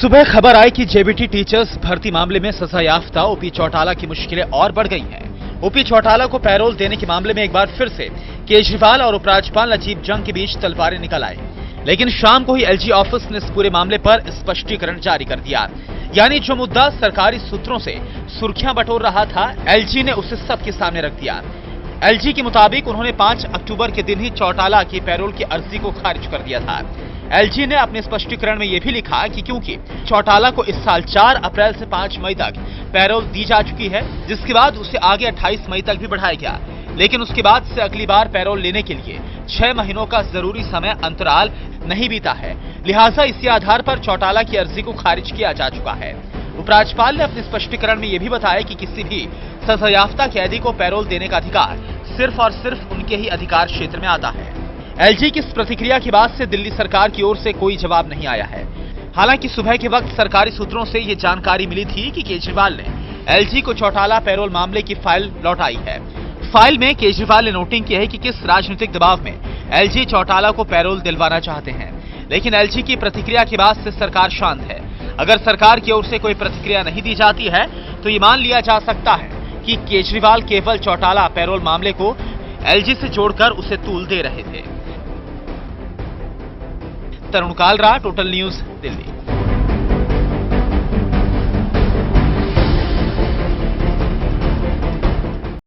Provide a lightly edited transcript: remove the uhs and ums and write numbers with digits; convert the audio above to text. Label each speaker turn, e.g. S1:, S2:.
S1: सुबह खबर आई कि जेबीटी टीचर्स भर्ती मामले में सजायाफ्ता ओपी चौटाला की मुश्किलें और बढ़ गई हैं। ओपी चौटाला को पैरोल देने के मामले में एक बार फिर से केजरीवाल और उपराज्यपाल नजीब जंग के बीच तलवारें निकल आई। लेकिन शाम को ही एलजी ऑफिस ने इस पूरे मामले पर स्पष्टीकरण जारी कर दिया। यानी जो मुद्दा सरकारी सूत्रों से सुर्खियां बटोर रहा था, एलजी ने उसे सबके सामने रख दिया। एलजी के मुताबिक उन्होंने 5 अक्टूबर के दिन ही चौटाला की पैरोल की अर्जी को खारिज कर दिया था। एलजी ने अपने स्पष्टीकरण में यह भी लिखा कि क्योंकि चौटाला को इस साल 4 अप्रैल से 5 मई तक पैरोल दी जा चुकी है, जिसके बाद उसे आगे 28 मई तक भी बढ़ाया गया, लेकिन उसके बाद से अगली बार पैरोल लेने के लिए 6 महीनों का जरूरी समय अंतराल नहीं बीता है, लिहाजा इसी आधार पर चौटाला की अर्जी को खारिज किया जा चुका है। उपराज्यपाल ने अपने स्पष्टीकरण में यह भी बताया कि किसी भी सजायाफ्ता कैदी को पैरोल देने का अधिकार सिर्फ और सिर्फ उनके ही अधिकार क्षेत्र में आता है। एलजी की इस प्रतिक्रिया के बाद से दिल्ली सरकार की ओर से कोई जवाब नहीं आया है। हालांकि सुबह के वक्त सरकारी सूत्रों से यह जानकारी मिली थी कि केजरीवाल ने एलजी को चौटाला पैरोल मामले की फाइल लौटाई है। फाइल में केजरीवाल ने नोटिंग की है कि किस राजनीतिक दबाव में एलजी चौटाला को पैरोल दिलवाना चाहते हैं, लेकिन एलजी की प्रतिक्रिया के बाद से सरकार शांत है। अगर सरकार की ओर से कोई प्रतिक्रिया नहीं दी जाती है तो ये मान लिया जा सकता है कि केजरीवाल केवल चौटाला पैरोल मामले को एलजी से जोड़कर उसे तूल दे रहे थे। तरुण कालरा, टोटल न्यूज, दिल्ली।